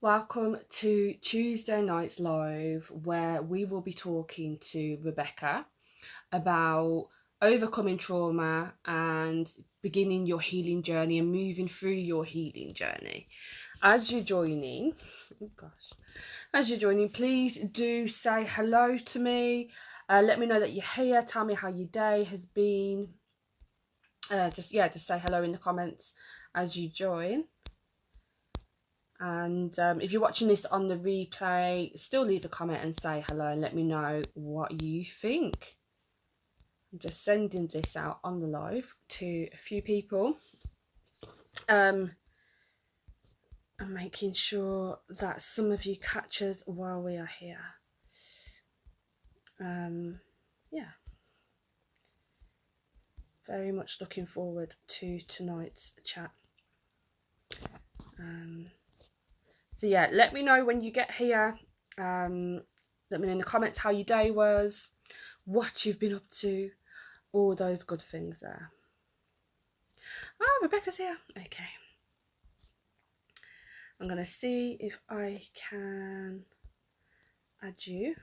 Welcome to Tuesday night's live, where we will be talking to Rebecca about overcoming trauma and beginning your healing journey and moving through your healing journey. As you're joining, please do say hello to me. Let me know that you're here. Tell me how your day has been. Just say hello in the comments as you join. And if you're watching this on the replay, still leave a comment and say hello and let me know what you think. I'm just sending this out on the live to a few people. I'm making sure that some of you catch us while we are here. Yeah. Very much looking forward to tonight's chat. So yeah, let me know when you get here. Let me know in the comments how your day was, what you've been up to, all those good things there. Oh, Rebecca's here. Okay. I'm going to see if I can add you.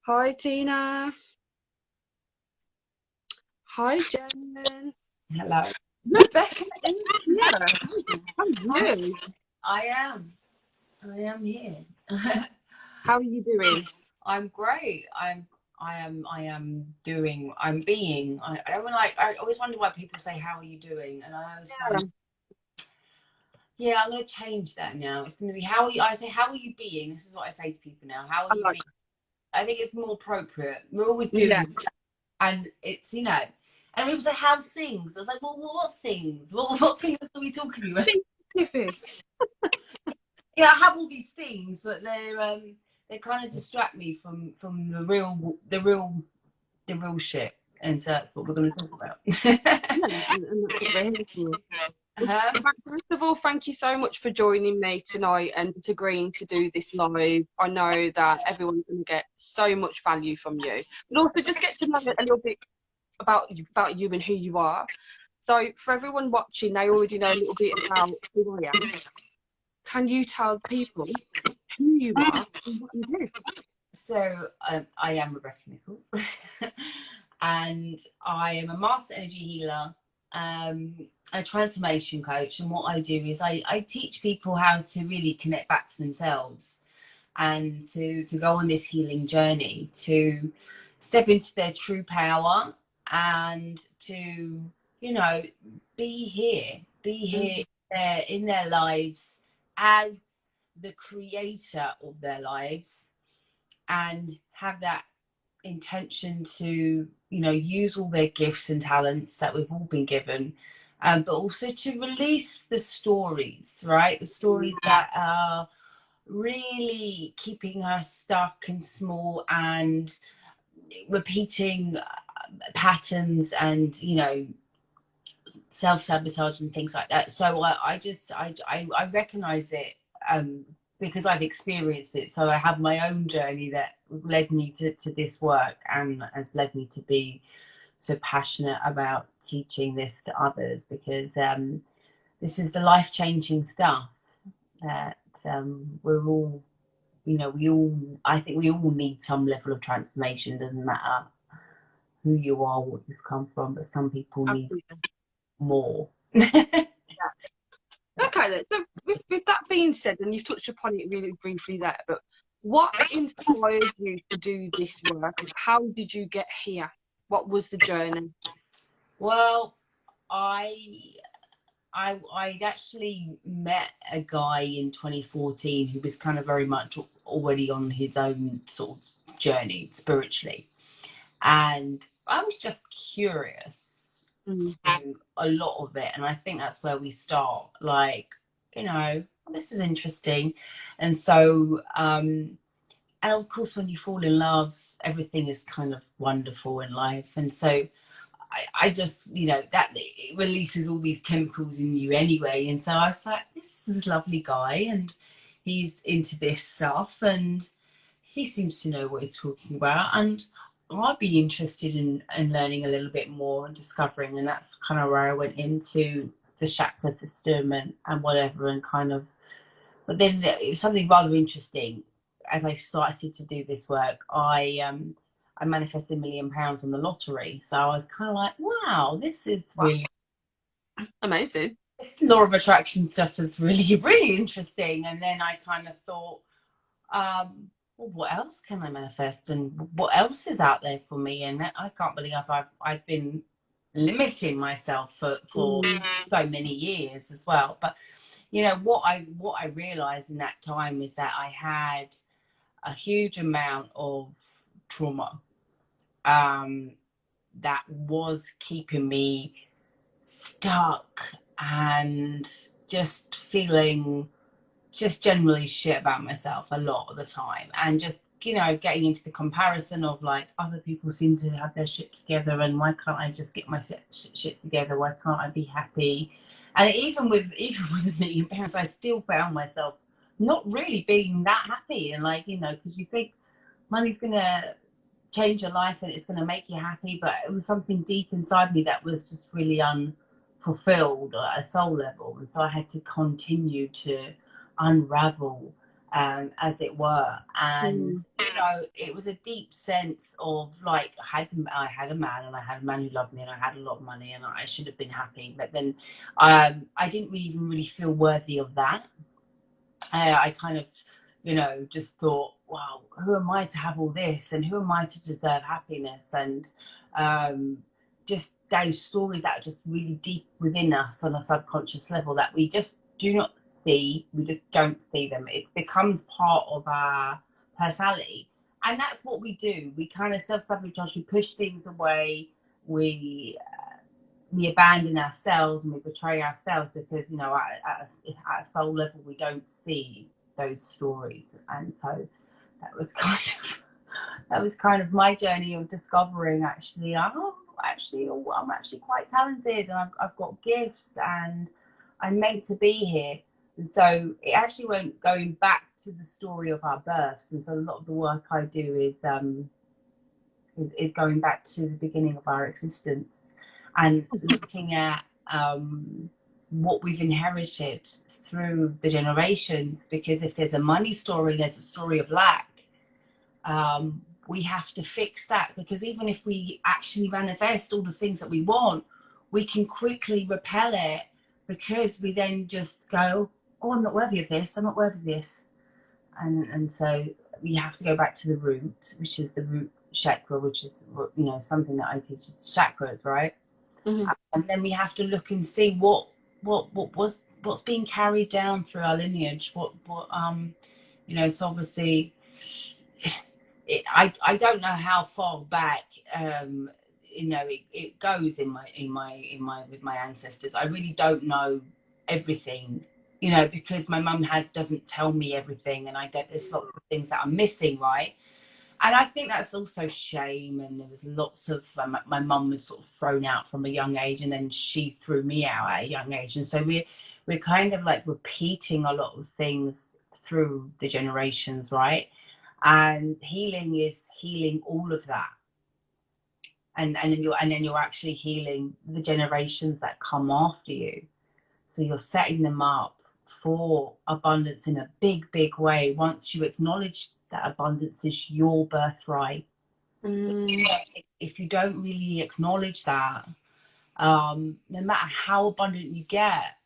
Hi, Tina. Hi, Jen. Hello. Rebecca is here. How are you? I am here. How are you doing? I'm great. I'm being. I always wonder why people say, "How are you doing?" And I always find, yeah, I'm going to change that now. It's going to be, "How are you?" I say, "How are you being?" This is what I say to people now. How are you being? I think it's more appropriate. We're always doing, and it's, and people say, "How's things?" I was like, "Well, what things? What things are we talking about?" Yeah, I have all these things, but they kind of distract me from the real shit, and so that's what we're going to talk about. First of all, thank you so much for joining me tonight and agreeing to do this live. I know that everyone's going to get so much value from you, but also just get to know a little bit about you and who you are. So for everyone watching, they already know a little bit about who I am. Can you tell people who you are and what you do? So I am Rebecca Nicholls, and I am a master energy healer, a transformation coach. And what I do is I teach people how to really connect back to themselves and to go on this healing journey, to step into their true power and to, be here in their lives as the creator of their lives, and have that intention to, use all their gifts and talents that we've all been given, but also to release the stories, right? The stories that are really keeping us stuck and small and repeating patterns and, self-sabotage and things like that. So I recognize it, because I've experienced it. So I have my own journey that led me to this work and has led me to be so passionate about teaching this to others, because this is the life-changing stuff that we're all, I think we all need some level of transformation. Doesn't matter who you are, what you've come from, but some people need more. Okay, then. So with that being said, and you've touched upon it really briefly there, but what inspired you to do this work? How did you get here? What was the journey? Well, I'd actually met a guy in 2014 who was kind of very much already on his own sort of journey spiritually, and I was just curious to a lot of it, and I think that's where we start, like, this is interesting. And so and of course when you fall in love, everything is kind of wonderful in life, and so I just, that it releases all these chemicals in you anyway. And so I was like, this is a lovely guy, and he's into this stuff, and he seems to know what he's talking about, and I'd be interested in learning a little bit more and discovering. And that's kind of where I went into the chakra system and whatever, and kind of, but then it was something rather interesting. As I started to do this work, I manifested £1 million on the lottery. So I was kind of like, wow, this is really amazing. This law of attraction stuff is really, really interesting. And then I kind of thought, well, what else can I manifest, and what else is out there for me? And I can't believe I've been limiting myself for so many years as well. But you know what I realized in that time is that I had a huge amount of trauma that was keeping me stuck and just feeling just generally shit about myself a lot of the time, and just, you know, getting into the comparison of like, other people seem to have their shit together, and why can't I just get my shit together? Why can't I be happy? And even with £1 million, I still found myself not really being that happy. And like, you know, because you think money's gonna change your life and it's gonna make you happy, but it was something deep inside me that was just really unfulfilled at a soul level. And so I had to continue to unravel, as it were. And you know, it was a deep sense of like, I had a man, and I had a man who loved me, and I had a lot of money, and I should have been happy. But then I didn't even really feel worthy of that. I kind of, you know, just thought, wow, who am I to have all this, and who am I to deserve happiness? And just those stories that are just really deep within us on a subconscious level that we just do not see, we just don't see them. It becomes part of our personality, and that's what we do. We kind of self-sabotage, we push things away, we abandon ourselves, and we betray ourselves because, you know, at a soul level we don't see those stories. And so that was kind of my journey of discovering, actually, I'm actually quite talented, and I've got gifts, and I'm meant to be here. And so it actually went going back to the story of our births. And so a lot of the work I do is going back to the beginning of our existence, and looking at what we've inherited through the generations. Because if there's a money story, there's a story of lack. We have to fix that, because even if we actually manifest all the things that we want, we can quickly repel it, because we then just go, oh, I'm not worthy of this, I'm not worthy of this. And so we have to go back to the root, which is the root chakra, which is, you know, something that I teach, chakras, right? And then we have to look and see what's being carried down through our lineage. What you know, so obviously I don't know how far back you know, it goes in my with my ancestors. I really don't know everything, you know, because my mum doesn't tell me everything, and there's lots of things that I'm missing, right? And I think that's also shame. And there was lots of my mum was sort of thrown out from a young age, and then she threw me out at a young age. And so we're kind of like repeating a lot of things through the generations, right? And healing is healing all of that. And then you're actually healing the generations that come after you. So you're setting them up for abundance in a big, big way, once you acknowledge that abundance is your birthright. If you don't really acknowledge that, no matter how abundant you get,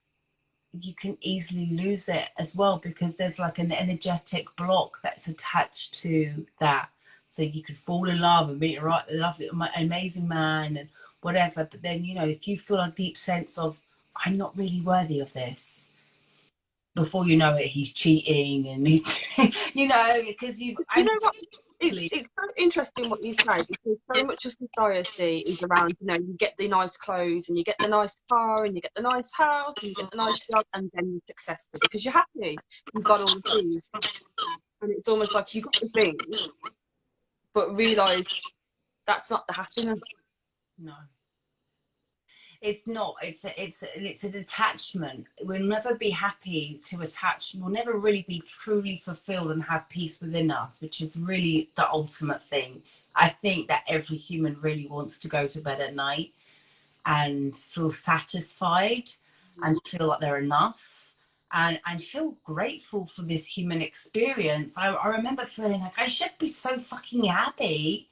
you can easily lose it as well, because there's like an energetic block that's attached to that. So you could fall in love and meet a lovely, amazing man and whatever, but then, you know, if you feel a deep sense of, I'm not really worthy of this, before you know it, he's cheating, and he's you know, because you know what, it's so interesting what you say, because so much of society is around, you know, you get the nice clothes, and you get the nice car, and you get the nice house, and you get the nice job, and then you're successful because you're happy, you've got all the things. And it's almost like you got the things, but realise that's not the happiness. No, it's not. It's a detachment. We'll never be happy to attach. We'll never really be truly fulfilled and have peace within us, which is really the ultimate thing. I think that every human really wants to go to bed at night and feel satisfied. and feel like they're enough, and feel grateful for this human experience. I remember feeling like I should be so fucking happy,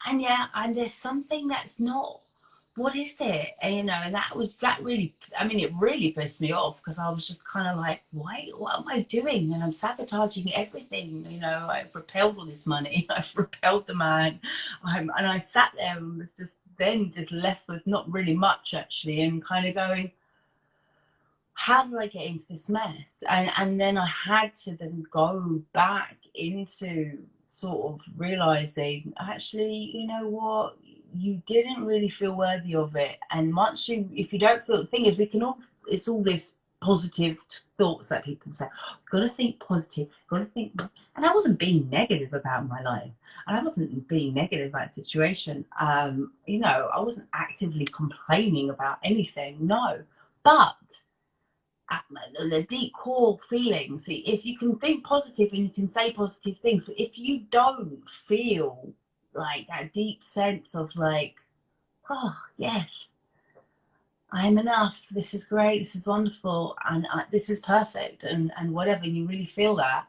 and and there's something that's not. What is it? And, you know, and that really, I mean, it really pissed me off, because I was just kind of like, what am I doing? And I'm sabotaging everything. You know, I've repelled all this money. I've repelled the man. And I sat there and was just left with not really much, actually, and kind of going, how did I get into this mess? And then I had to then go back into sort of realizing, actually, you know what, you didn't really feel worthy of it. And once if you don't feel, the thing is, it's all this positive thoughts that people say, got to think positive, got to think. And I wasn't being negative about my life, and I wasn't being negative about the situation. You know, I wasn't actively complaining about anything, no. But the deep core feeling, see, if you can think positive and you can say positive things, but if you don't feel like that deep sense of like, oh yes, I'm enough, this is great, this is wonderful, and this is perfect, and whatever, you really feel that,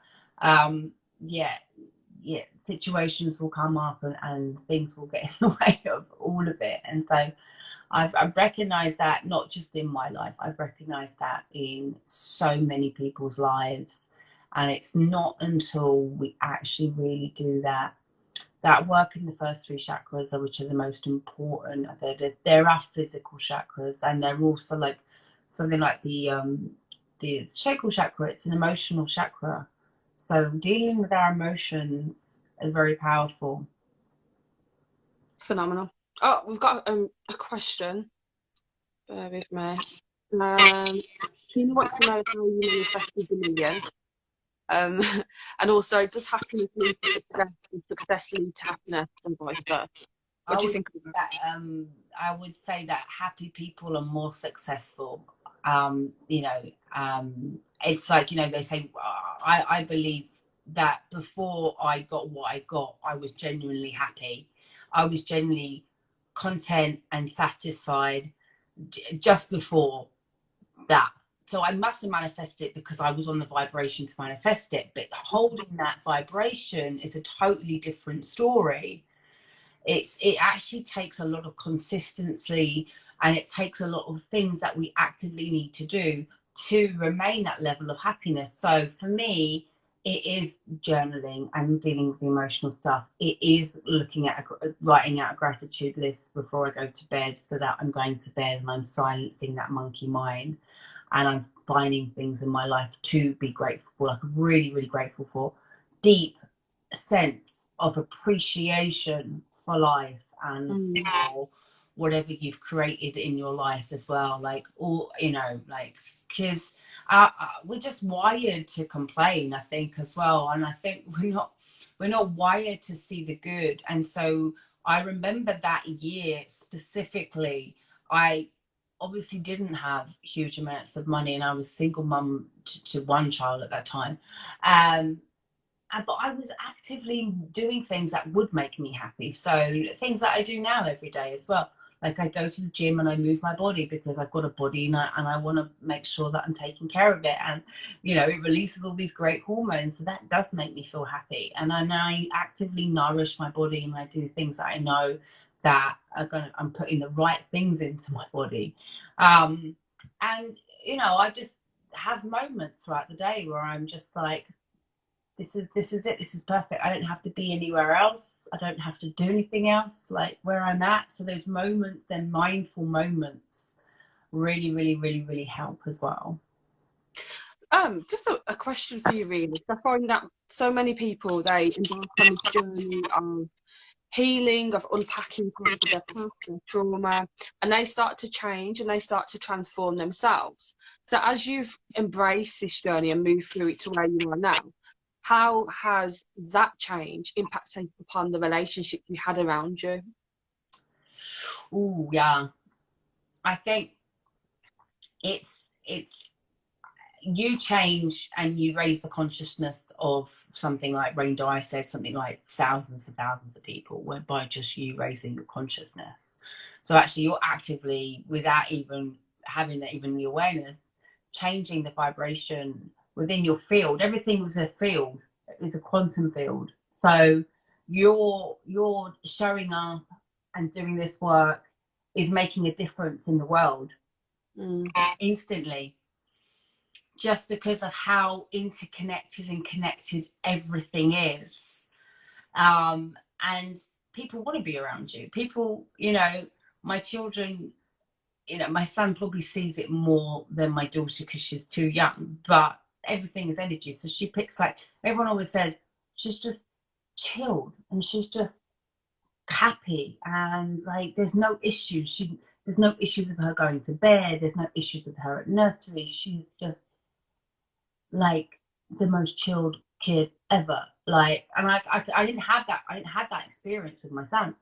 yeah, situations will come up, and things will get in the way of all of it. And so I've recognized that, not just in my life, I've recognized that in so many people's lives. And it's not until we actually really do that work in the first three chakras, which are the most important. There are physical chakras, and they're also like something like the sacral chakra. It's an emotional chakra. So dealing with our emotions is very powerful. It's phenomenal. Oh, we've got a question. Bear with me. Tina wants to know how you manifested the million. And also, does happiness lead to success, and success lead to happiness, and vice versa? What do you think of that? I would say that happy people are more successful. You know, it's like, you know, they say, I believe that before I got what I got, I was genuinely happy. I was genuinely content and satisfied just before that. So I must have manifested it because I was on the vibration to manifest it. But holding that vibration is a totally different story. It actually takes a lot of consistency, and it takes a lot of things that we actively need to do to remain that level of happiness. So for me, it is journaling and dealing with the emotional stuff. It is looking at writing out a gratitude list before I go to bed, so that I'm going to bed and I'm silencing that monkey mind, and I'm finding things in my life to be grateful for, like really, really grateful for. Deep sense of appreciation for life and for whatever you've created in your life as well. Like, all, you know, like, because we're just wired to complain, I think, as well. And I think we're not wired to see the good. And so I remember that year specifically, I obviously didn't have huge amounts of money, and I was single mum to one child at that time. But I was actively doing things that would make me happy. So things that I do now every day as well. Like, I go to the gym and I move my body because I've got a body, and I want to make sure that I'm taking care of it. And, you know, it releases all these great hormones. So that does make me feel happy. And I actively nourish my body, and I do things that I know that I'm putting the right things into my body. And, you know, I just have moments throughout the day where I'm just like, this is it, this is perfect. I don't have to be anywhere else. I don't have to do anything else, like where I'm at. So those moments, they're mindful moments, really, really, really, really help as well. Just a question for you, really. I find that so many people, they embark on this journey of healing, of unpacking part of their past, their trauma, and they start to change and they start to transform themselves. So as you've embraced this journey and moved through it to where you are now, how has that change impacted upon the relationship you had around you? Oh, yeah. I think it's you change and you raise the consciousness of something, like Rain Dyer said, something like thousands and thousands of people went by just you raising your consciousness. So actually you're actively, without even having that, even the awareness, changing the vibration within your field. Everything was a field, it's a quantum field. So you're showing up and doing this work is making a difference in the world instantly, just because of how interconnected and connected everything is. And people want to be around you. People, you know, my children, you know, my son probably sees it more than my daughter because she's too young, but everything is energy. So she picks, like, everyone always says, she's just chilled and she's just happy, and like there's no issues. There's no issues with her going to bed, there's no issues with her at nursery. She's just like the most chilled kid ever. Like, and I didn't have that experience with my son.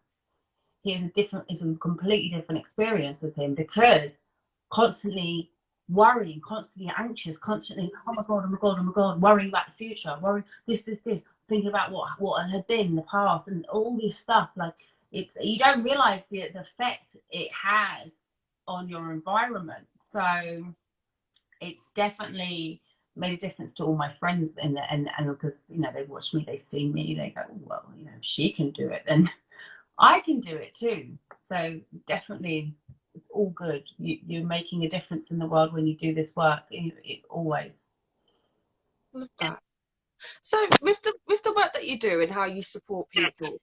It's a completely different experience with him, because constantly worrying, constantly anxious, constantly, oh my god, oh my god, oh my god, worrying about the future, worrying this, thinking about what had been in the past, and all this stuff. Like, it's, you don't realize the effect it has on your environment. So it's definitely made a difference to all my friends, and because, you know, they've watched me, they've seen me, they go, well, you know, if she can do it, then I can do it too. So definitely, it's all good. You're making a difference in the world when you do this work. It always. Love that. So with the work that you do and how you support people,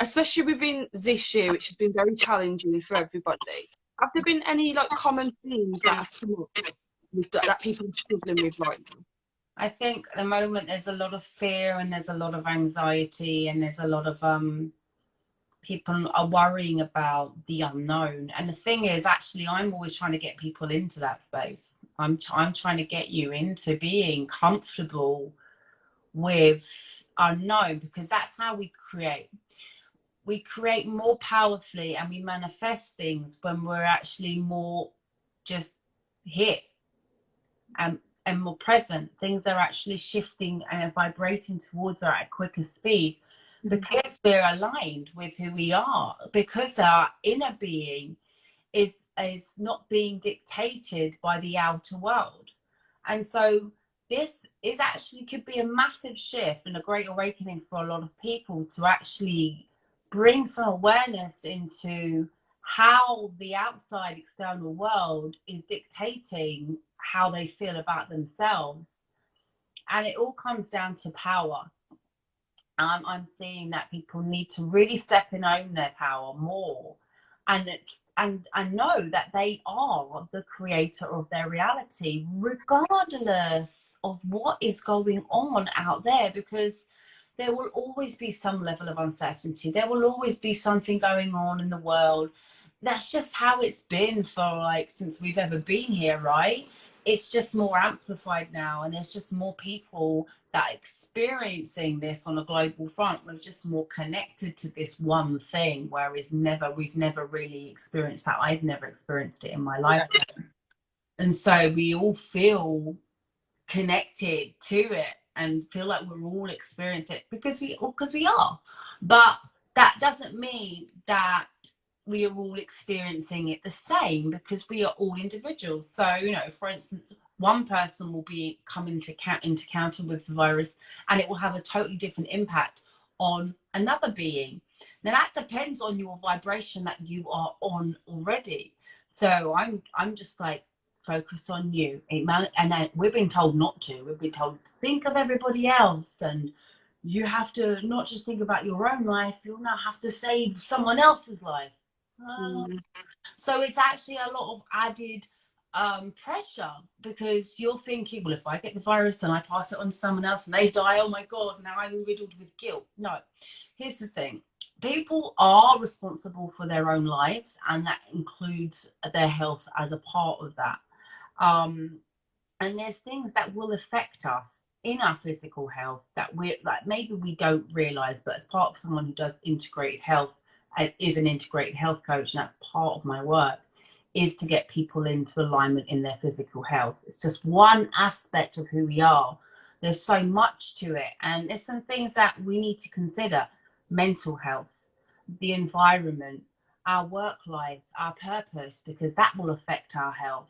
especially within this year, which has been very challenging for everybody, have there been any like common themes that have come up with that people are struggling with right now? I think at the moment there's a lot of fear, and there's a lot of anxiety, and there's a lot of people are worrying about the unknown. And the thing is, actually, I'm always trying to get people into that space. I'm trying to get you into being comfortable with unknown, because that's how we create more powerfully, and we manifest things when we're actually more just here and more present. Things are actually shifting and vibrating towards us at a quicker speed, because we're aligned with who we are, because our inner being is not being dictated by the outer world. And so this is actually could be a massive shift and a great awakening for a lot of people, to actually bring some awareness into how the outside external world is dictating how they feel about themselves. And it all comes down to power. I'm seeing that people need to really step in, own their power more, and know that they are the creator of their reality, regardless of what is going on out there, because there will always be some level of uncertainty. There will always be something going on in the world. That's just how it's been for, like, since we've ever been here, right? It's just more amplified now, and there's just more people that are experiencing this on a global front. We're just more connected to this one thing, whereas we've never really experienced that. I've never experienced it in my lifetime. And so we all feel connected to it and feel like we're all experiencing it, because we are. But that doesn't mean that we are all experiencing it the same, because we are all individuals. So, you know, for instance, one person will be coming to encounter with the virus, and it will have a totally different impact on another being. Now that depends on your vibration that you are on already. So I'm just like, focus on you. And then we've been told not to. We've been told, think of everybody else, and you have to not just think about your own life, you'll now have to save someone else's life. So it's actually a lot of added pressure, because you're thinking, well, if I get the virus and I pass it on to someone else and they die, oh my god, now I'm riddled with guilt. No, here's the thing. People are responsible for their own lives, and that includes their health as a part of that. And there's things that will affect us in our physical health that we're like, maybe we don't realize, but as part of someone who does integrated health, is an integrated health coach, and that's part of my work, is to get people into alignment in their physical health. It's just one aspect of who we are. There's so much to it, and there's some things that we need to consider: mental health, the environment, our work life, our purpose, because that will affect our health.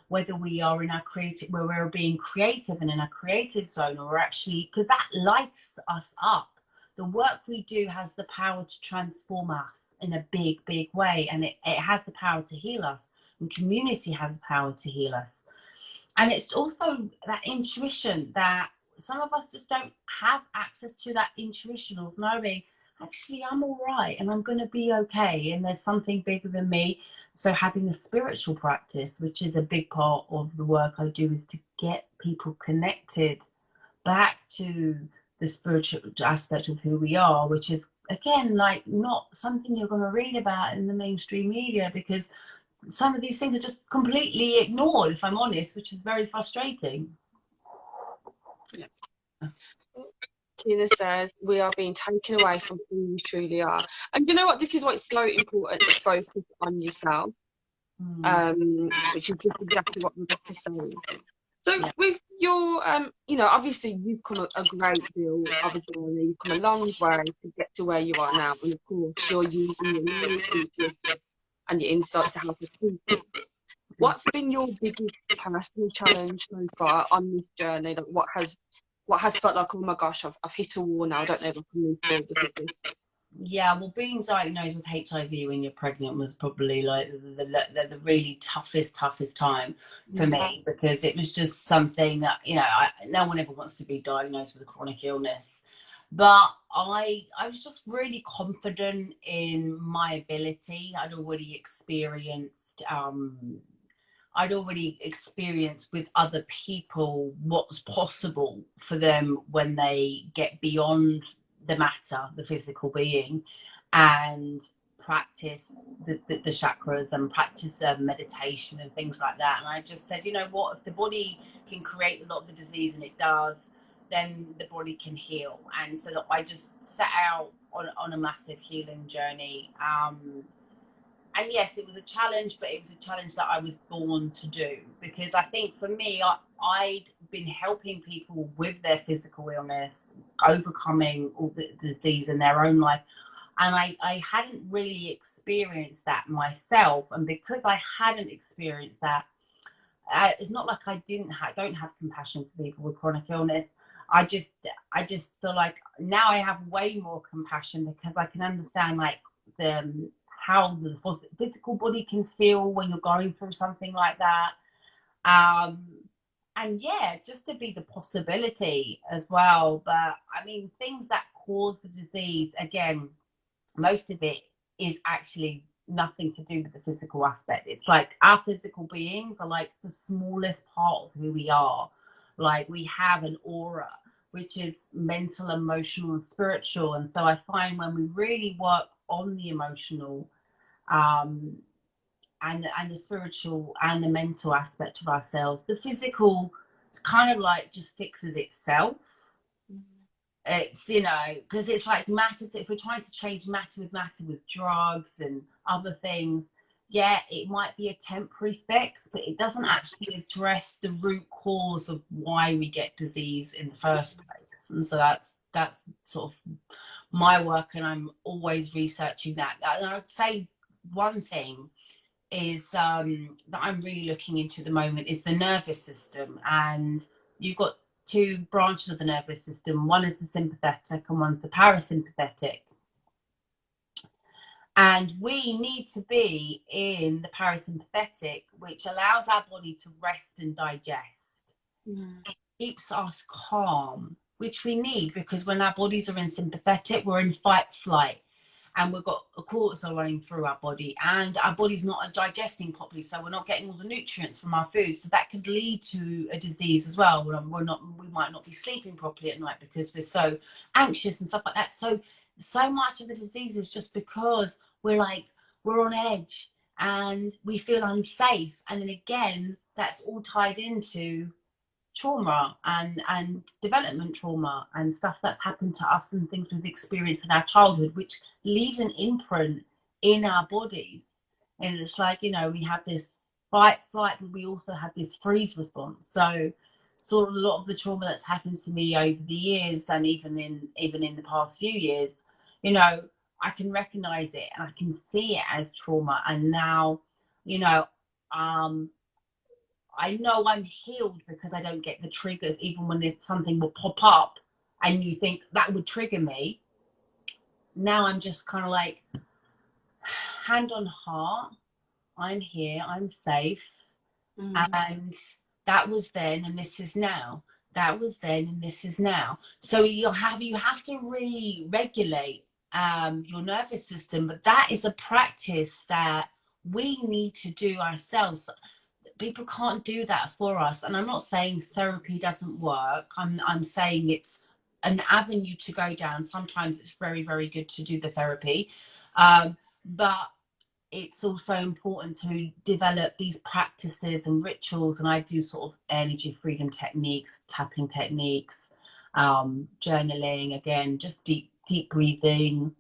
Whether we are in our creative, where we're being creative and in a creative zone, or actually, because that lights us up. The work we do has the power to transform us in a big, big way, and it has the power to heal us, and community has the power to heal us. And it's also that intuition that some of us just don't have access to, that intuition of knowing, actually, I'm all right and I'm going to be okay. And there's something bigger than me. So having the spiritual practice, which is a big part of the work I do, is to get people connected back to the spiritual aspect of who we are, which is, again, like not something you're going to read about in the mainstream media, because some of these things are just completely ignored, if I'm honest, which is very frustrating. Yeah. Tina says we are being taken away from who you truly are. And you know what? This is why it's so important to focus on yourself, which is just exactly what Rebecca's saying. So with your, obviously you've come a great deal of a journey. You've come a long way to get to where you are now. And of course, you're using your knowledge and your insight to help people. What's been your biggest personal challenge so far on this journey? Like what has felt like, oh my gosh, I've hit a wall now. I don't know if I can move forward with this. Yeah, well, being diagnosed with HIV when you're pregnant was probably like the really toughest time for me, because it was just something that, no one ever wants to be diagnosed with a chronic illness. But I was just really confident in my ability. I'd already experienced with other people what's possible for them when they get beyond the matter, the physical being, and practice the chakras and practice meditation and things like that. And I just said, you know what, if the body can create a lot of the disease, and it does, then the body can heal. And so that I just set out on a massive healing journey. And yes, it was a challenge, but it was a challenge that I was born to do, because I think for me, I'd been helping people with their physical illness, overcoming all the disease in their own life. And I hadn't really experienced that myself. And because I hadn't experienced that, it's not like I don't have compassion for people with chronic illness. I just feel like now I have way more compassion, because I can understand like how the physical body can feel when you're going through something like that. And yeah, just to be the possibility as well. But I mean, things that cause the disease, again, most of it is actually nothing to do with the physical aspect. It's like our physical beings are like the smallest part of who we are. Like we have an aura, which is mental, emotional, and spiritual. And so I find when we really work on the emotional, and the spiritual and the mental aspect of ourselves, the physical kind of like just fixes itself. It's, because it's like matter, if we're trying to change matter with drugs and other things, yeah, it might be a temporary fix, but it doesn't actually address the root cause of why we get disease in the first place. And so that's sort of my work, and I'm always researching that. And I'd say one thing is that I'm really looking into at the moment is the nervous system. And you've got two branches of the nervous system. One is the sympathetic and one's the parasympathetic. And we need to be in the parasympathetic, which allows our body to rest and digest. It keeps us calm, which we need, because when our bodies are in sympathetic, we're in fight, flight. And we've got a cortisol running through our body, and our body's not digesting properly, so we're not getting all the nutrients from our food. So that could lead to a disease as well. We might not be sleeping properly at night because we're so anxious and stuff like that. So much of the disease is just because we're on edge and we feel unsafe. And then again, that's all tied into trauma and development trauma and stuff that's happened to us and things we've experienced in our childhood, which leaves an imprint in our bodies. And it's like, we have this fight, flight, but we also have this freeze response. So sort of a lot of the trauma that's happened to me over the years, and even in the past few years, I can recognize it and I can see it as trauma. And now, you know, I know I'm healed because I don't get the triggers, even when something will pop up and you think that would trigger me. Now I'm just kind of like, hand on heart, I'm here, I'm safe. And that was then and this is now. That was then and this is now. So you have to re-regulate your nervous system, but that is a practice that we need to do ourselves. People can't do that for us. And I'm not saying therapy doesn't work. I'm saying it's an avenue to go down. Sometimes it's very, very good to do the therapy. But it's also important to develop these practices and rituals. And I do sort of energy freedom techniques, tapping techniques, journaling, again, just deep breathing,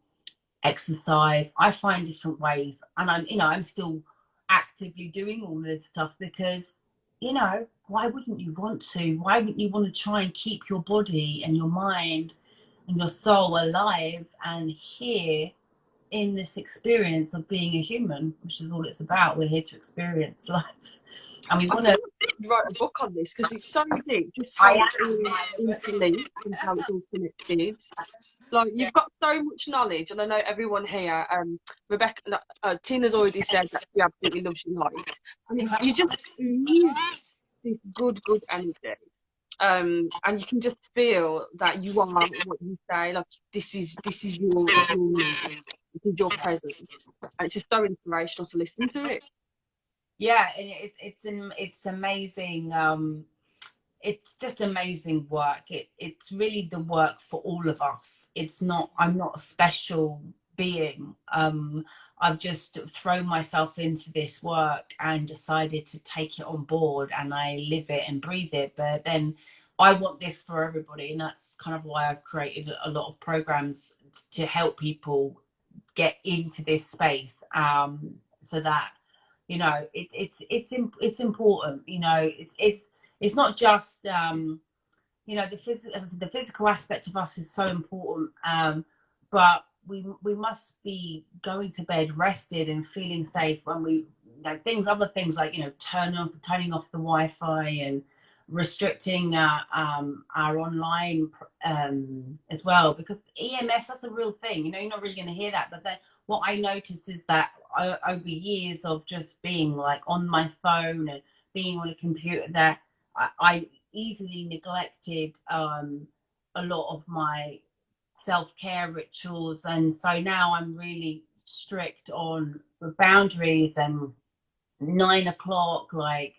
exercise. I find different ways, and I'm still actively doing all this stuff because, why wouldn't you want to? Why wouldn't you want to try and keep your body and your mind and your soul alive and here in this experience of being a human, which is all it's about. We're here to experience life. And we want to write a book on this because it's so deep, just how it's all interlinked and how it's all connected. Like, you've got so much knowledge, and I know everyone here, Rebecca, Tina's already said that she absolutely loves your light, and you just use this good energy, and you can just feel that you are what you say. Like, this is your life, this is your presence, and it's just so inspirational to listen to it. Yeah, and it's amazing. It's just amazing work. It's really the work for all of us. I'm not a special being. I've just thrown myself into this work and decided to take it on board, and I live it and breathe it. But then I want this for everybody, and that's kind of why I've created a lot of programs to help people get into this space, so that it's important. It's not just the physical aspect of us is so important, but we must be going to bed rested and feeling safe when we other things like turning off the Wi-Fi and restricting our online as well, because EMFs, that's a real thing. You're not really going to hear that, but then what I notice is that over years of just being like on my phone and being on a computer, that I easily neglected a lot of my self-care rituals. And so now I'm really strict on the boundaries, and 9 o'clock, like,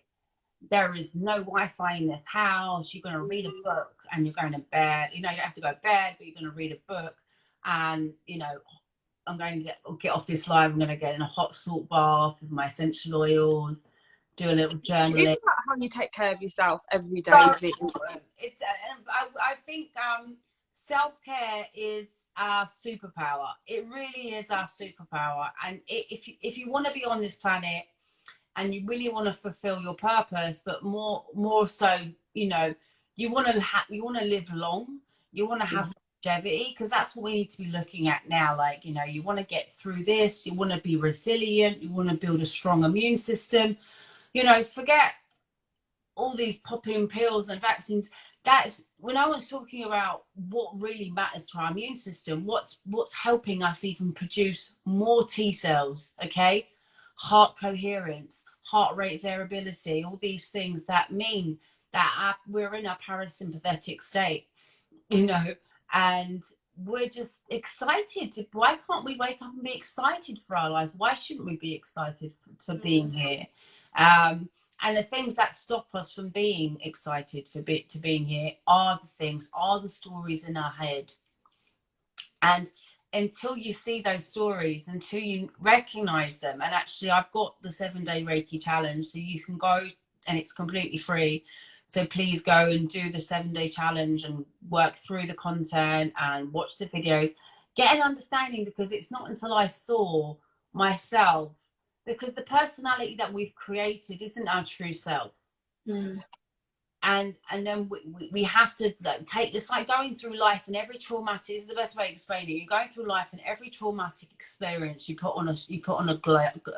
there is no Wi-Fi in this house. You're going to read a book and you're going to bed. You don't have to go to bed, but you're going to read a book. And I'm going to get off this live. I'm going to get in a hot salt bath with my essential oils, do a little journaling. Isn't that how you take care of yourself every day? Isn't it? It's I think self-care is our superpower. It really is our superpower. And if you want to be on this planet and you really want to fulfill your purpose, but more so, you want to live long, you want to have longevity, because that's what we need to be looking at now. Like, you want to get through this, you want to be resilient, you want to build a strong immune system. Forget all these popping pills and vaccines. That's when I was talking about what really matters to our immune system, what's helping us even produce more T cells, okay? Heart coherence, heart rate variability, all these things that mean that we're in a parasympathetic state, and we're just excited. Why can't we wake up and be excited for our lives? Why shouldn't we be excited for being here? And the things that stop us from being excited to being here are the stories in our head. And until you see those stories, until you recognize them, and actually I've got the 7-day Reiki challenge, so you can go, and it's completely free. So please go and do the 7-day challenge and work through the content and watch the videos, get an understanding, because it's not until I saw myself, because the personality that we've created isn't our true self. And then we have to like, take this, like going through life, and every traumatic is the best way to explain it. You're going through life, and every traumatic experience you put on a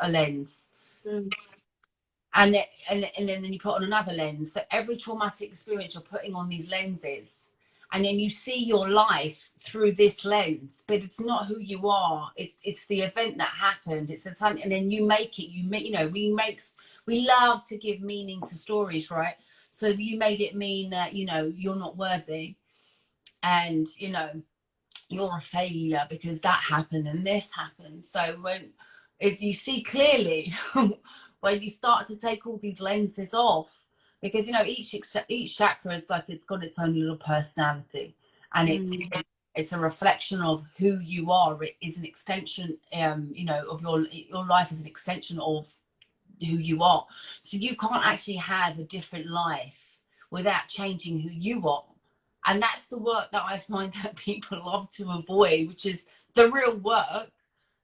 lens. Mm. And then you put on another lens. So every traumatic experience you're putting on these lenses, and then you see your life through this lens, but it's not who you are. It's the event that happened. It's a time, and then you make it. We love to give meaning to stories, right? So you made it mean that you're not worthy, and you're a failure because that happened and this happened. So you see clearly when you start to take all these lenses off, because each chakra is like, it's got its own little personality, and it's a reflection of who you are. It is an extension of your life is an extension of who you are. So you can't actually have a different life without changing who you are. And that's the work that I find that people love to avoid, which is the real work.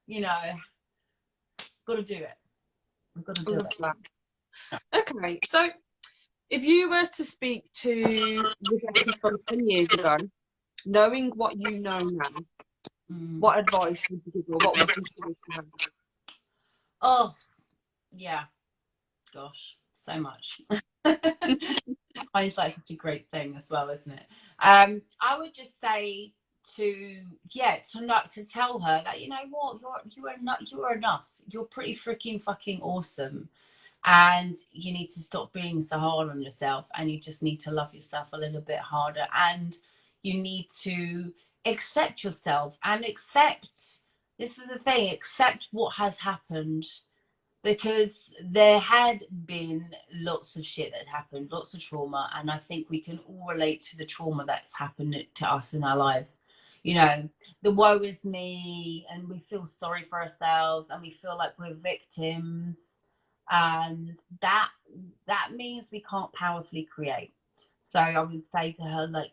Got to do it. We've got to do it. Okay, so if you were to speak to Rebecca from 10 years ago, knowing what you know now, what advice would you give her? What would you say to her? Oh, yeah. Gosh, so much. Hindsight's such a great thing as well, isn't it? I would just say to tell her that, you know what, you are enough. You're pretty freaking fucking awesome. And you need to stop being so hard on yourself, and you just need to love yourself a little bit harder, and you need to accept yourself and accept what has happened, because there had been lots of shit that happened, lots of trauma, and I think we can all relate to the trauma that's happened to us in our lives. The woe is me, and we feel sorry for ourselves, and we feel like we're victims, and that means we can't powerfully create. So I would say to her, like,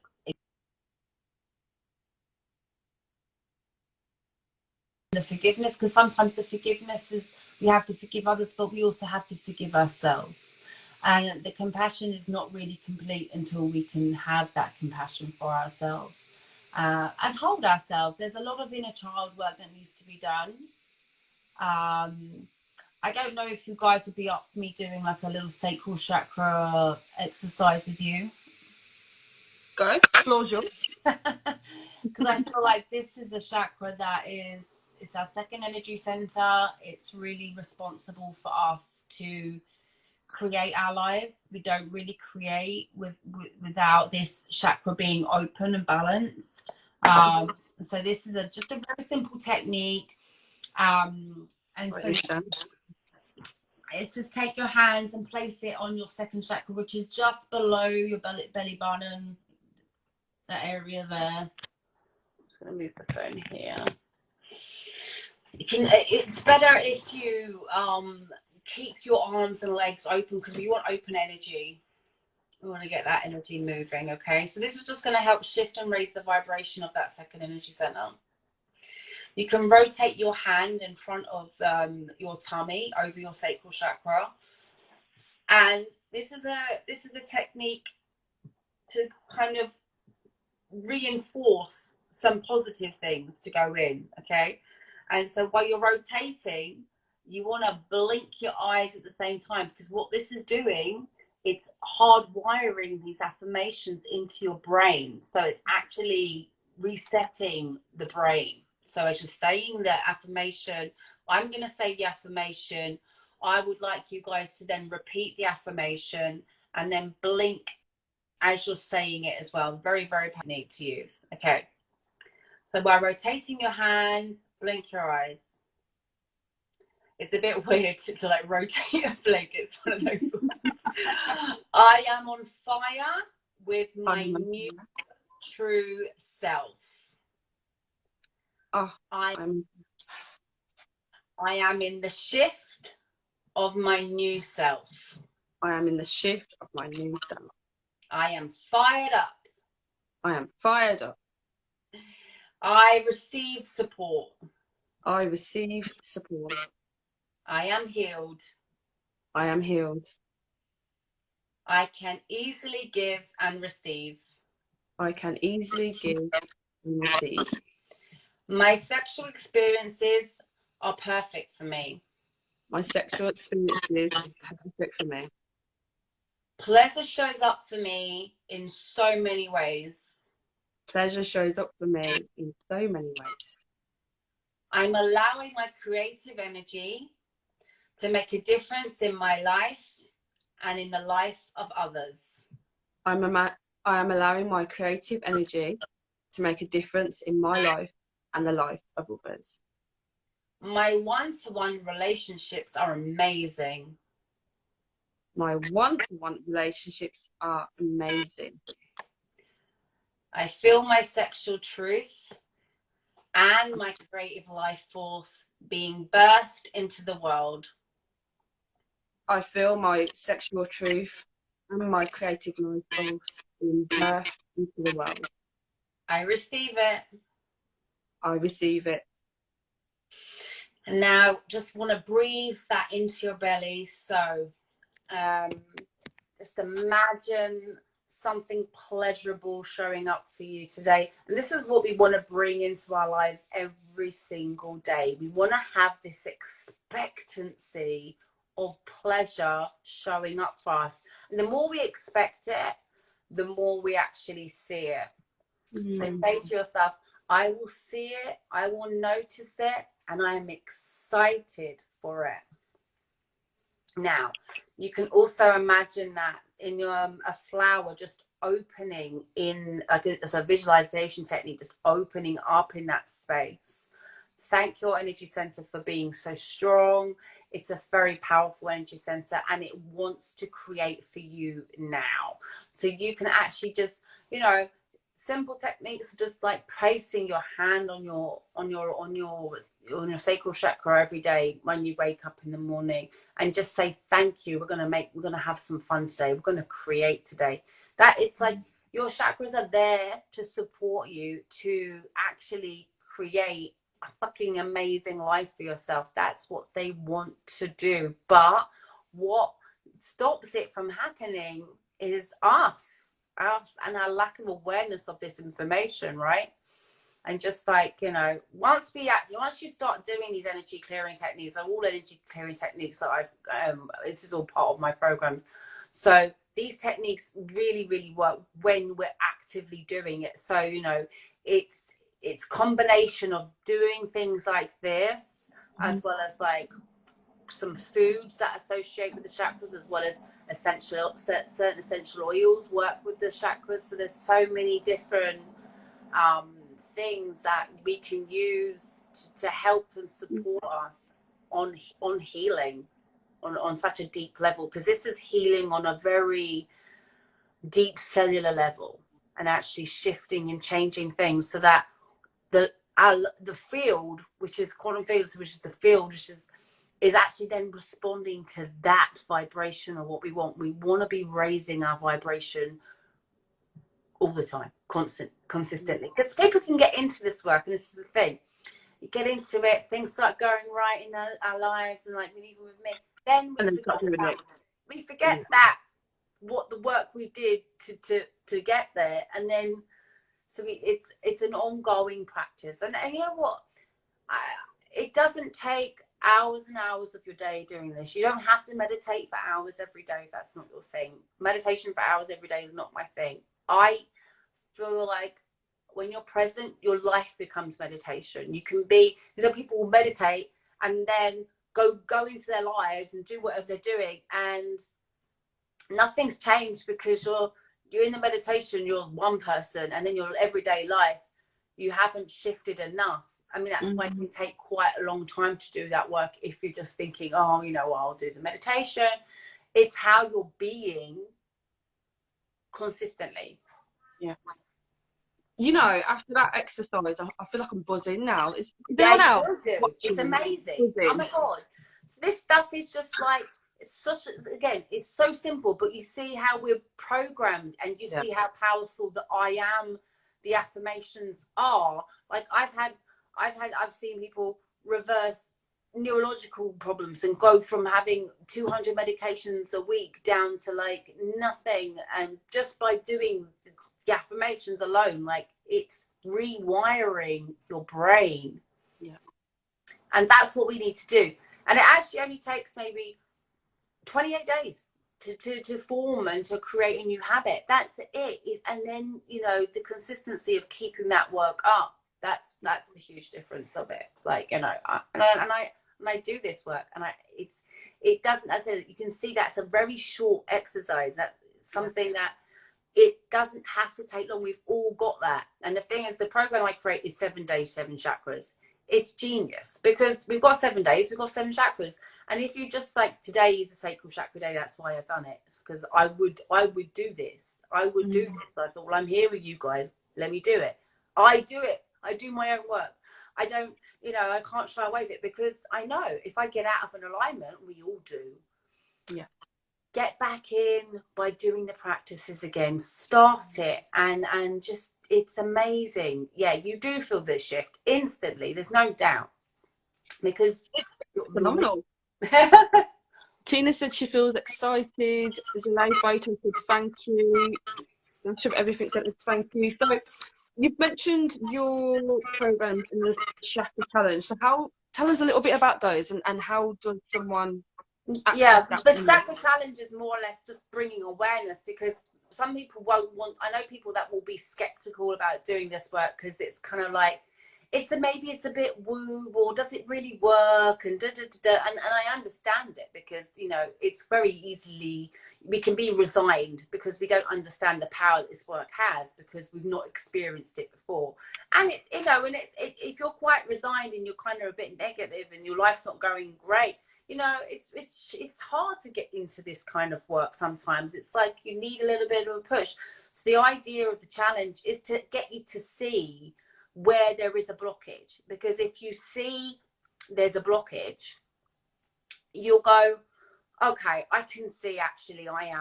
the forgiveness, because sometimes the forgiveness is, we have to forgive others, but we also have to forgive ourselves. And the compassion is not really complete until we can have that compassion for ourselves, and hold ourselves. There's a lot of inner child work that needs to be done. I don't know if you guys would be up for me doing like a little sacral chakra exercise with you. Go, floor's yours. Because I feel like this is a chakra that it's our second energy center. It's really responsible for us to create our lives. We don't really create without this chakra being open and balanced. So this is just a very simple technique. And so it's just take your hands and place it on your second chakra, which is just below your belly button, that area there. I'm just going to move the phone here. It's better if you keep your arms and legs open, because we want open energy. We want to get that energy moving. Okay, so this is just going to help shift and raise the vibration of that second energy center. You can rotate your hand in front of your tummy over your sacral chakra, and this is a technique to kind of reinforce some positive things to go in. Okay, and so while you're rotating, you want to blink your eyes at the same time, because what this is doing, it's hardwiring these affirmations into your brain. So it's actually resetting the brain. So as you're saying the affirmation, I'm going to say the affirmation. I would like you guys to then repeat the affirmation and then blink as you're saying it as well. Very, very neat to use. Okay. So while rotating your hands, blink your eyes. It's a bit weird to like rotate and blink. It's one of those ones. I am on fire with my new true self. I am in the shift of my new self. I am in the shift of my new self. I am fired up. I am fired up. I receive support. I receive support. I am healed. I am healed. I can easily give and receive. I can easily give and receive. My sexual experiences are perfect for me. My sexual experiences are perfect for me. Pleasure shows up for me in so many ways. Pleasure shows up for me in so many ways. I'm allowing my creative energy to make a difference in my life and in the life of others. I am allowing my creative energy to make a difference in my life and the life of others. My one-to-one relationships are amazing. My one-to-one relationships are amazing. I feel my sexual truth and my creative life force being birthed into the world. I feel my sexual truth and my creative life force being birthed into the world. I receive it. I receive it. And now just want to breathe that into your belly. So just imagine something pleasurable showing up for you today. And this is what we want to bring into our lives every single day. We want to have this expectancy of pleasure showing up for us. And the more we expect it, the more we actually see it. So say to yourself, I will see it, I will notice it, and I am excited for it. Now, you can also imagine that in your a flower just opening in, like it's a visualization technique, just opening up in that space. Thank your energy center for being so strong. It's a very powerful energy center and it wants to create for you now. So you can actually just, you know, simple techniques, just like placing your hand on your sacral chakra every day when you wake up in the morning, and just say thank you. We're gonna have some fun today. We're gonna create today. That it's like your chakras are there to support you to actually create a fucking amazing life for yourself. That's what they want to do. But what stops it from happening is us and our lack of awareness of this information, right? And just like, you know, once you start doing these energy clearing techniques, all energy clearing techniques that this is all part of my programs. So these techniques really, really work when we're actively doing it. So, you know, it's combination of doing things like this, as well as like some foods that associate with the chakras, as well as certain essential oils work with the chakras. So there's so many different things that we can use to help and support us on healing on such a deep level, because this is healing on a very deep cellular level and actually shifting and changing things so that the field, which is quantum fields, which is the field, which is actually then responding to that vibration of what we want. We want to be raising our vibration all the time, consistently, because people can get into this work, and this is the thing, you get into it, things start going right in our lives, and like even with me, then we forget that what the work we did to get there. And then so it's an ongoing practice, and you know what, it doesn't take hours and hours of your day doing this. You don't have to meditate for hours every day if that's not your thing. Meditation for hours every day is not my thing. I feel like when you're present, your life becomes meditation. You can be, because people will meditate and then go into their lives and do whatever they're doing, and nothing's changed, because you're in the meditation, you're one person, and then your everyday life, you haven't shifted enough. I mean, that's why it can take quite a long time to do that work if you're just thinking, oh, you know, I'll do the meditation. It's how you're being consistently. Yeah. You know, after that exercise, I feel like I'm buzzing now. Is there one else? It's amazing. Buzzing. Oh my God. So this stuff is just like, it's so simple, but you see how we're programmed, and you see how powerful the affirmations are. Like I've seen people reverse neurological problems and go from having 200 medications a week down to like nothing. And just by doing the affirmations alone, like it's rewiring your brain. Yeah. And that's what we need to do. And it actually only takes maybe 28 days to form and to create a new habit. That's it. And then, you know, the consistency of keeping that work up, that's the huge difference of it. Like, you know, I do this work, and it doesn't, as I said, you can see that's a very short exercise. That's something that it doesn't have to take long. We've all got that. And the thing is, the program I create is 7 days, 7 chakras. It's genius because we've got 7 days, we've got 7 chakras. And if you just like, today is a sacral chakra day, that's why I've done it. It's because I would do this. I would do this. I thought, well, I'm here with you guys. Let me do it. I do it. I do my own work. I don't, you know, I can't shy away with it because I know if I get out of an alignment, we all do. Yeah. Get back in by doing the practices again. Start it and just, it's amazing. Yeah, you do feel this shift instantly. There's no doubt because it's phenomenal. Tina said she feels excited. There's a live photo said thank you. I'm sure everything said thank you. So you've mentioned your program in the Chakra Challenge. So tell us a little bit about those and how does someone? Yeah, the Chakra Challenge is more or less just bringing awareness, because some people won't want, I know people that will be skeptical about doing this work because it's kind of like, maybe it's a bit woo, or does it really work, and and I understand it, because you know it's very easily, we can be resigned because we don't understand the power that this work has because we've not experienced it before. And it, you know, and if you're quite resigned and you're kind of a bit negative and your life's not going great, you know, it's hard to get into this kind of work sometimes. It's like you need a little bit of a push. So the idea of the challenge is to get you to see where there is a blockage, because if you see there's a blockage, you'll go, okay, I can see actually I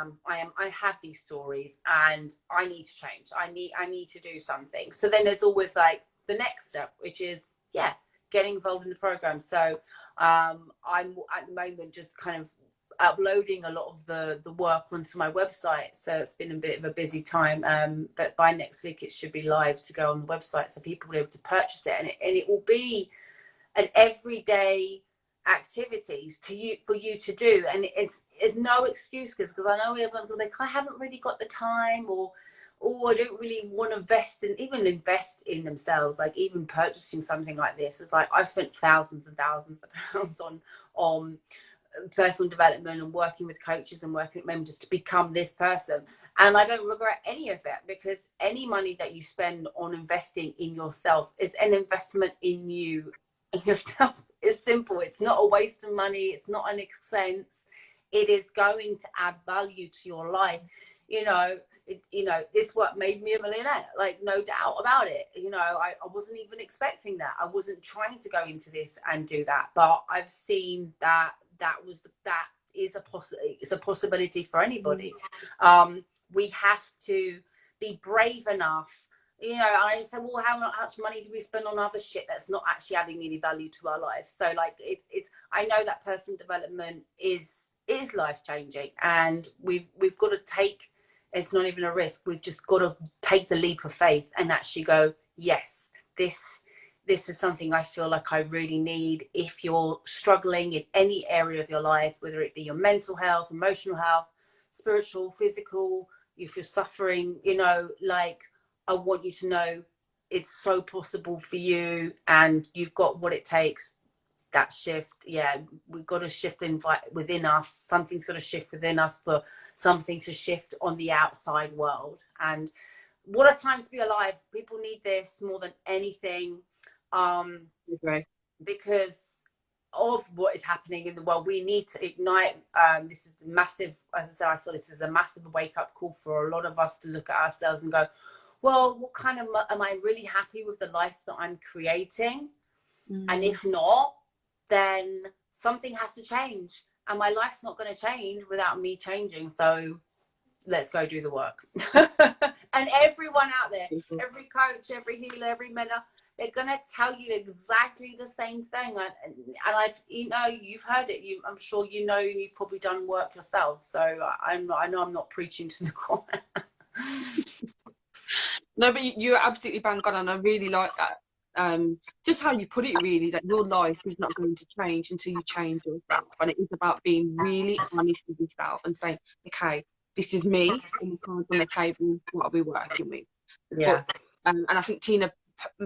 have these stories and I need to change. I need to do something. So then there's always like the next step, which is getting involved in the program. So I'm at the moment just kind of uploading a lot of the work onto my website, so it's been a bit of a busy time, but by next week it should be live to go on the website, so people will be able to purchase it, and it will be an everyday activities for you to do, and it's no excuse, because I know everyone's gonna be like, I haven't really got the time, or I don't really want to invest in themselves. Like even purchasing something like this, it's like I've spent thousands and thousands of pounds on personal development and working with coaches and working with members to become this person, and I don't regret any of it, because any money that you spend on investing in yourself is an investment in you, in yourself. It's simple. It's not a waste of money. It's not an expense. It is going to add value to your life. You know, this work made me a millionaire, like no doubt about it. You know, I wasn't even expecting that. I wasn't trying to go into this and do that, but I've seen that is a possibility for anybody. We have to be brave enough. You know, I just said, well, how much money do we spend on other shit that's not actually adding any value to our life? So like, it's I know that personal development is life changing, and we've got to take. It's not even a risk. We've just got to take the leap of faith and actually go, yes, this is something I feel like I really need. If you're struggling in any area of your life, whether it be your mental health, emotional health, spiritual, physical, if you're suffering, you know, like, I want you to know it's so possible for you, and you've got what it takes. That shift, we've got to shift within us. Something's got to shift within us for something to shift on the outside world. And what a time to be alive. People need this more than anything, because of what is happening in the world. We need to ignite. This is massive. As I said, I feel this is a massive wake-up call for a lot of us to look at ourselves and go, well, what kind of, am I really happy with the life that I'm creating? And if not, then something has to change, and my life's not going to change without me changing. So let's go do the work. And everyone out there, every coach, every healer, every mentor, they're gonna tell you exactly the same thing. And I, you know, you've heard it. I'm sure you know. You've probably done work yourself. So I know I'm not preaching to the choir. No, but you're absolutely bang on, and I really like that. Just how you put it, really, that your life is not going to change until you change yourself, and it is about being really honest with yourself and saying, okay, this is me, and the cards on the table, what are we working with? Yeah. But and I think Tina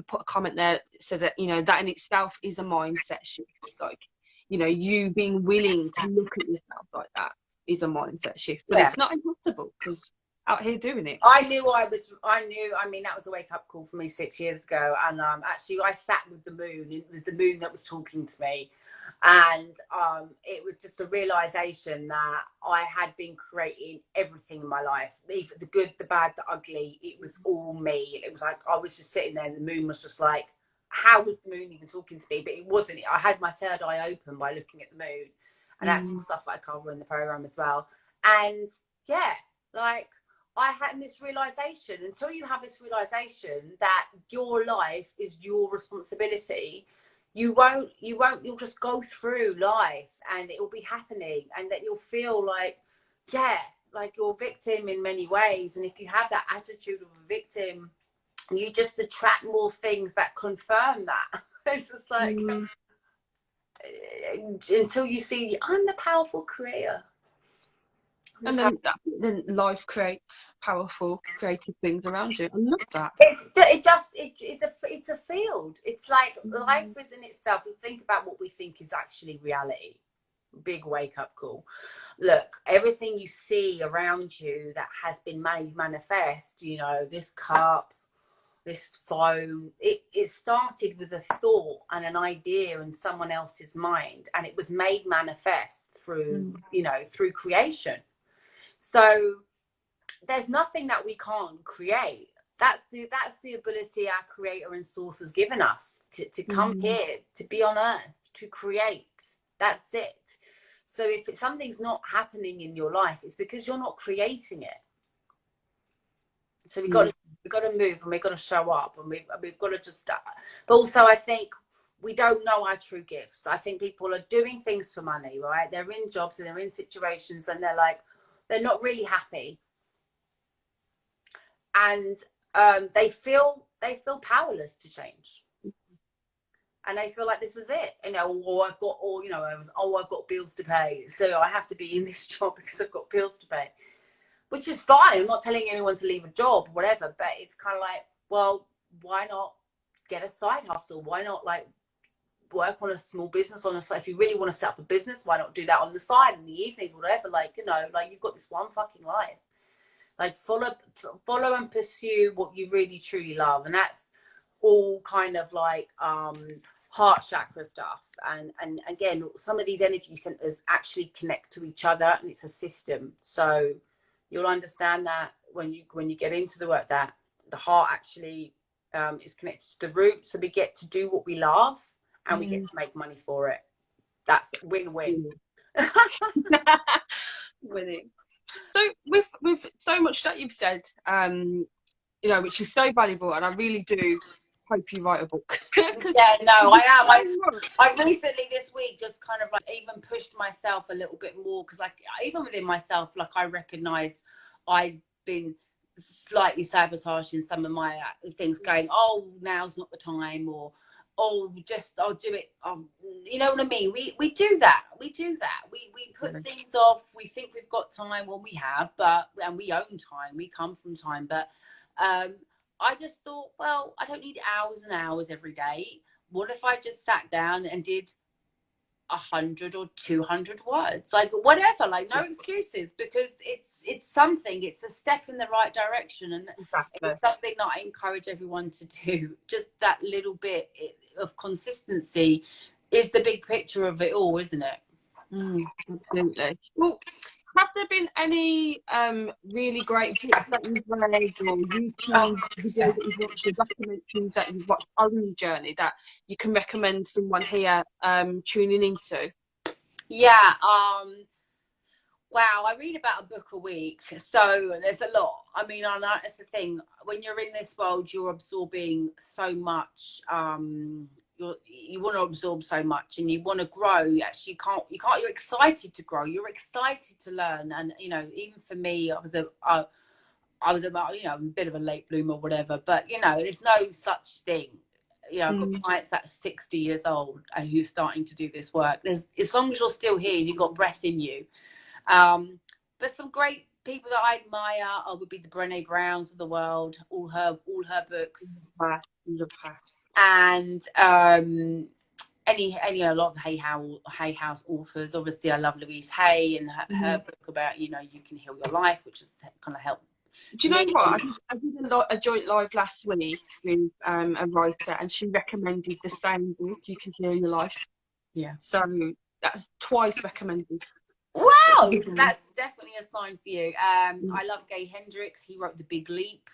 put a comment there, said that, you know, that in itself is a mindset shift. Like, you know, you being willing to look at yourself like that is a mindset shift, but Yeah. it's not impossible because out here doing it. I knew, I mean, that was a wake up call for me 6 years ago. And actually, I sat with the moon. It was the moon that was talking to me. And it was just a realization that I had been creating everything in my life, the good, the bad, the ugly. It was all me. It was like I was just sitting there, and the moon was just like, how was the moon even talking to me? But it wasn't. I had my third eye open by looking at the moon. And that's some stuff that I cover in the program as well. And yeah, like, I had this realization. Until you have this realization that your life is your responsibility, you'll just go through life and it will be happening, and that you'll feel like, yeah, like you're a victim in many ways. And if you have that attitude of a victim, you just attract more things that confirm that. It's just like, until you see, I'm the powerful creator. And then life creates powerful, creative things around you. I love that. It's a field. It's like life is in itself. You think about what we think is actually reality. Big wake up call. Look, everything you see around you that has been made manifest, you know, this cup, this phone, it started with a thought and an idea in someone else's mind, and it was made manifest through, you know, through creation. So there's nothing that we can't create. That's the ability our creator and source has given us to come here, to be on earth, to create. That's it. So if something's not happening in your life, it's because you're not creating it. So we've got to move, and we've got to show up, and we've got to just but also I think we don't know our true gifts. I think people are doing things for money, right? They're in jobs and they're in situations, and they're like, they're not really happy, and they feel powerless to change, and they feel like this is it, you know. I've got bills to pay, so I have to be in this job because I've got bills to pay, which is fine. I'm not telling anyone to leave a job or whatever, but it's kind of like, well, why not get a side hustle? Why not like work on a small business on the side? If you really want to set up a business, why not do that on the side in the evenings, whatever? Like, you know, like you've got this one fucking life. Like follow and pursue what you really truly love, and that's all kind of like heart chakra stuff. And again, some of these energy centers actually connect to each other, and it's a system. So you'll understand that when you get into the work, that the heart actually is connected to the root. So we get to do what we love, and we get to make money for it. That's win-win. Winning. So with so much that you've said, you know, which is so valuable, and I really do hope you write a book. Yeah, no, I am. I recently this week just kind of like even pushed myself a little bit more, because like even within myself, like I recognized I'd been slightly sabotaging some of my things, going, oh, now's not the time, or oh, just I'll do it. You know what I mean? We do that. We put things off. We think we've got time. Well, we have, and we own time. We come from time. But I just thought, well, I don't need hours and hours every day. What if I just sat down and did 100 or 200 words, like whatever, like no excuses, because it's something, it's a step in the right direction, and it's something that I encourage everyone to do. Just that little bit of consistency is the big picture of it all, isn't it? Absolutely. Well, have there been any really great books that you've read, or YouTube videos that you've watched, or documentaries that you've watched on your journey that you can recommend someone here tuning into? Yeah, Wow, I read about a book a week, so there's a lot. I mean, I know that's the thing. When you're in this world, you're absorbing so much. You want to absorb so much, and you want to grow. Actually, you can't. You're excited to grow. You're excited to learn, and you know, even for me, I was about, you know, a bit of a late bloomer or whatever, but you know, there's no such thing. You know, I've got clients that are 60 years old who's starting to do this work. There's, as long as you're still here, you've got breath in you. But some great people that I admire would be the Brené Browns of the world, all her books, Love her. and any a lot of Hay House authors. Obviously, I love Louise Hay and her book about, you know, you can heal your life, which has kind of helped. Do you know what? I did a joint live last week with a writer, and she recommended the same book, You Can Heal Your Life. Yeah. So that's twice recommended. Wow, that's definitely a sign for you. I love Gay Hendricks. He wrote The Big Leap,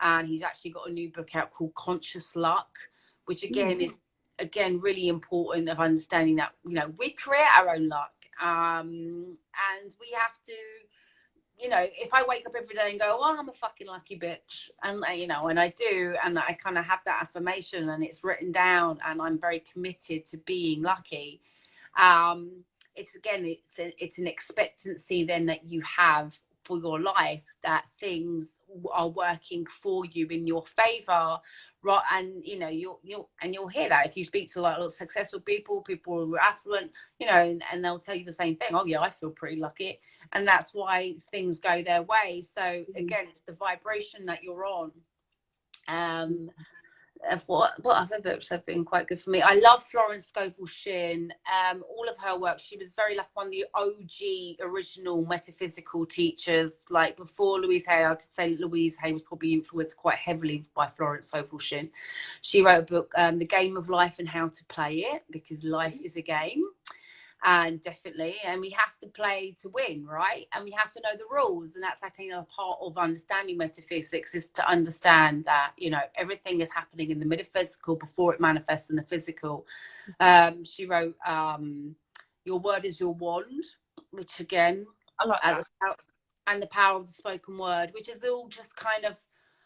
and he's actually got a new book out called Conscious Luck, which again is really important of understanding that, you know, we create our own luck, and we have to, you know, if I wake up every day and go, oh, I'm a fucking lucky bitch, and you know, and I do, and I kind of have that affirmation and it's written down, and I'm very committed to being lucky. It's an expectancy then that you have for your life, that things are working for you in your favor, right? And you know, you'll hear that if you speak to like successful people who are affluent, you know, and they'll tell you the same thing. Oh yeah, I feel pretty lucky, and that's why things go their way. So again, it's the vibration that you're on. What other books have been quite good for me? I love Florence Scovel Shinn. All of her work. She was very like one of the OG original metaphysical teachers. Like before Louise Hay, I could say Louise Hay was probably influenced quite heavily by Florence Scovel Shinn. She wrote a book, The Game of Life and How to Play It, because life is a game. And definitely, and we have to play to win, right? And we have to know the rules, and that's actually a part of understanding metaphysics, is to understand that, you know, everything is happening in the metaphysical before it manifests in the physical. She wrote Your Word is Your Wand, which again, I like that. and The Power of the Spoken Word, which is all just kind of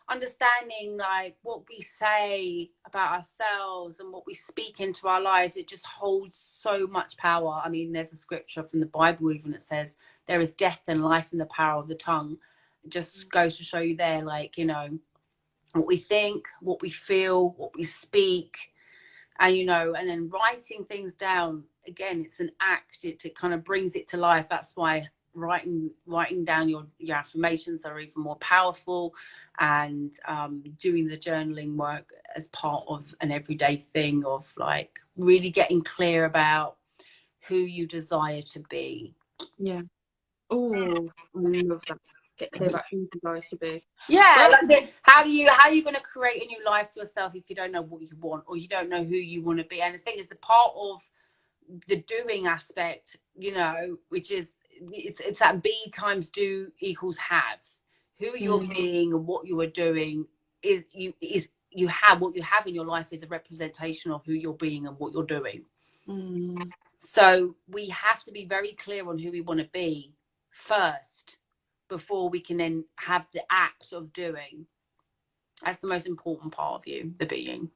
understanding like what we say about ourselves and what we speak into our lives. It just holds so much power. I mean, there's a scripture from the Bible even that says there is death and life in the power of the tongue. It just goes to show you there, like, you know, what we think, what we feel, what we speak, and you know, and then writing things down. Again, it's an act. It kind of brings it to life. That's why writing down your affirmations are even more powerful, and doing the journaling work as part of an everyday thing of like really getting clear about who you desire to be. Yeah. Oh, I love that. Get clear about who you desire to be. Yeah, like how are you going to create a new life for yourself if you don't know what you want, or you don't know who you want to be? And the thing is, the part of the doing aspect, you know, which is it's that be times do equals have. Who you're being and what you are doing is you have what you have in your life is a representation of who you're being and what you're doing. So we have to be very clear on who we want to be first before we can then have the act of doing. That's the most important part of you, the being.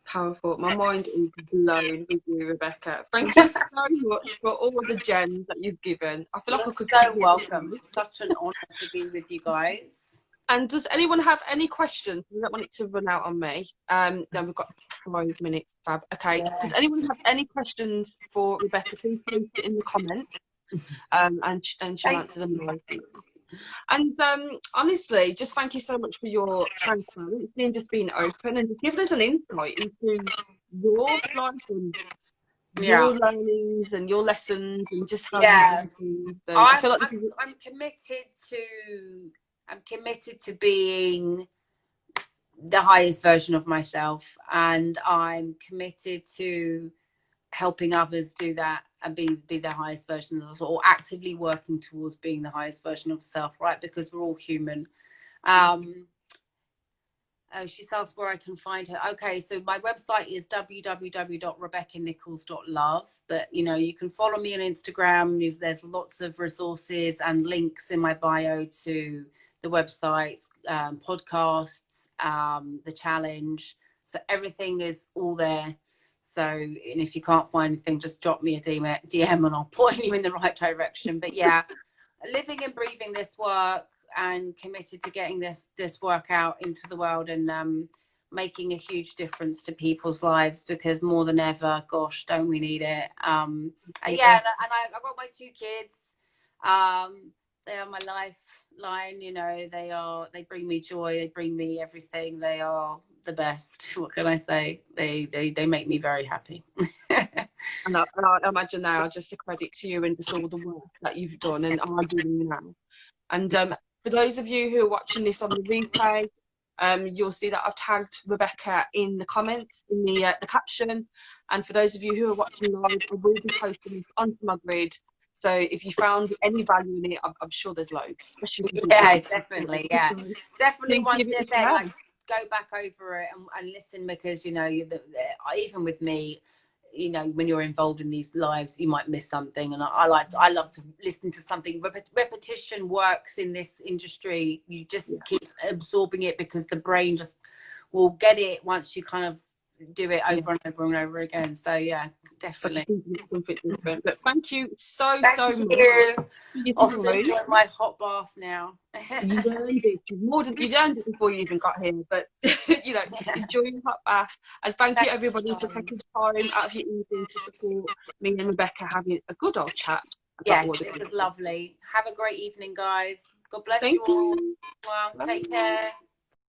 Powerful. My mind is blown with you, Rebecca. Thank you so much for all the gems that you've given. I feel like I could so welcome. It's such an honor to be with you guys. And does anyone have any questions? I don't want it to run out on me. Then we've got 5 minutes, Fab. Okay. Yeah. Does anyone have any questions for Rebecca? Please post it in the comments, and she'll answer them live. And honestly, just thank you so much for your transparency and just being open and just giving us an insight into your life and your learnings and your lessons and just how you do things. I feel like I'm committed to being the highest version of myself, and I'm committed to helping others do that and be the highest version of themselves, or actively working towards being the highest version of self, right? Because we're all human. Oh, she's asked where I can find her. Okay, so my website is www.rebeccanicholls.love. But, you know, you can follow me on Instagram. There's lots of resources and links in my bio to the websites, podcasts, the challenge. So everything is all there. So, and if you can't find anything, just drop me a DM and I'll point you in the right direction. But yeah, living and breathing this work, and committed to getting this work out into the world, and making a huge difference to people's lives, because more than ever, gosh, don't we need it. And yeah, and I've got my 2 kids. They are my lifeline, you know. They bring me joy, they bring me everything. They are the best. What can I say? They make me very happy. And I imagine they are just a credit to you and just all the work that you've done and are doing now. And for those of you who are watching this on the replay, you'll see that I've tagged Rebecca in the comments, in the caption. And for those of you who are watching live, I will be posting this onto my grid. So if you found any value in it, I'm sure there's loads. Yeah, definitely. Yeah, definitely. Once Give they're it a there, try. like, go back over it and listen, because, you know, even with me, you know, when you're involved in these lives, you might miss something. And I love to listen to something. Repetition works in this industry. You just keep absorbing it, because the brain just will get it once you kind of do it over and over and over again. So yeah, definitely. Something different. But thank you so Thank much. you. Off to enjoy my hot bath now. You earned it. You earned it before you even got here. But you know, enjoy your hot bath. And thank you everybody for taking time out of your evening to support me and Rebecca having a good old chat. Yes, it was lovely. Have a great evening, guys. God bless you all. Well, take care.